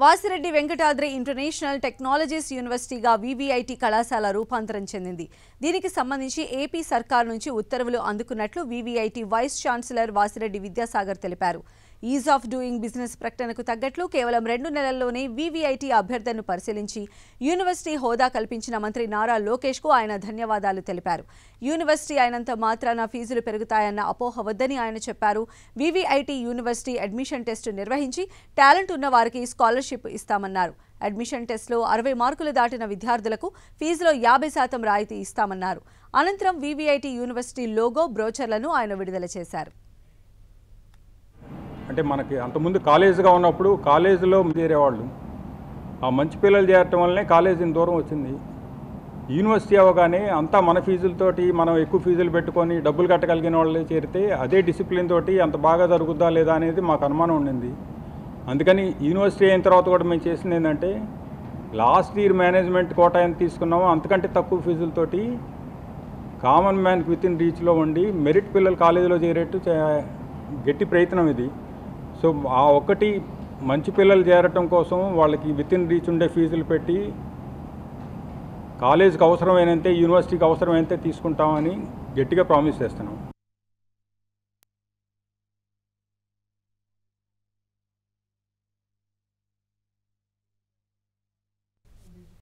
Vasireddy Venkatadri international technologies యూనివర్సిటీగా వీవీఐటీ కళాశాల రూపాంతరం చెందింది. దీనికి సంబంధించి ఏపీ సర్కార్ నుంచి ఉత్తర్వులు అందుకున్నట్లు వీవీఐటీ వైస్ ఛాన్సలర్ వాసిరెడ్డి విద్యాసాగర్ తెలిపారు. ఈజ్ ఆఫ్ డూయింగ్ బిజినెస్ ప్రకటనకు తగ్గట్లు కేవలం 2 నెలల్లోనే వీవీఐటీ అభ్యర్థనను పరిశీలించి యూనివర్సిటీ హోదా కల్పించిన మంత్రి నారా లోకేష్ కు ఆయన ధన్యవాదాలు తెలిపారు. యూనివర్సిటీ అయినంత మాత్రాన ఫీజులు పెరుగుతాయన్న అపోహ వద్దని ఆయన చెప్పారు. వీవీఐటీ యూనివర్సిటీ అడ్మిషన్ టెస్ట్ నిర్వహించి టాలెంట్ ఉన్న వారికి స్కాలర్షిప్ ఇస్తామన్నారు. అడ్మిషన్ టెస్ట్లో 60 మార్కులు దాటిన విద్యార్థులకు ఫీజులో 50% రాయితీ ఇస్తామన్నారు. అనంతరం వీవీఐటీ యూనివర్సిటీ లోగో బ్రోచర్లను ఆయన విడుదల చేశారు. అంటే మనకి అంతకుముందు కాలేజీగా ఉన్నప్పుడు కాలేజీలో చేరేవాళ్ళు, ఆ మంచి పిల్లలు చేరటం వల్లనే కాలేజీని దూరం వచ్చింది. యూనివర్సిటీ అవగానే అంతా మన ఫీజులతోటి మనం ఎక్కువ ఫీజులు పెట్టుకొని డబ్బులు కట్టగలిగిన వాళ్ళు చేరితే అదే డిసిప్లిన్ తోటి అంత బాగా జరుగుద్దా లేదా అనేది మాకు అనుమానం ఉండింది. అందుకని యూనివర్సిటీ అయిన తర్వాత కూడా మేము చేసింది ఏంటంటే లాస్ట్ ఇయర్ మేనేజ్మెంట్ కోటా ఎంత తీసుకున్నామో అంతకంటే తక్కువ ఫీజులతోటి కామన్ మ్యాన్కి విత్ ఇన్ రీచ్లో ఉండి మెరిట్ పిల్లలు కాలేజీలో చేరేట్టు గట్టి ప్రయత్నం ఇది. సో ఆ ఒక్కటి మంచి పిల్లలు చేరటం కోసం వాళ్ళకి విత్ ఇన్ రీచ్ ఉండే ఫీజులు పెట్టి కాలేజీకి అవసరమైనంతే యూనివర్సిటీకి అవసరమైనంతే తీసుకుంటామని గట్టిగా ప్రామిస్ చేస్తున్నాం.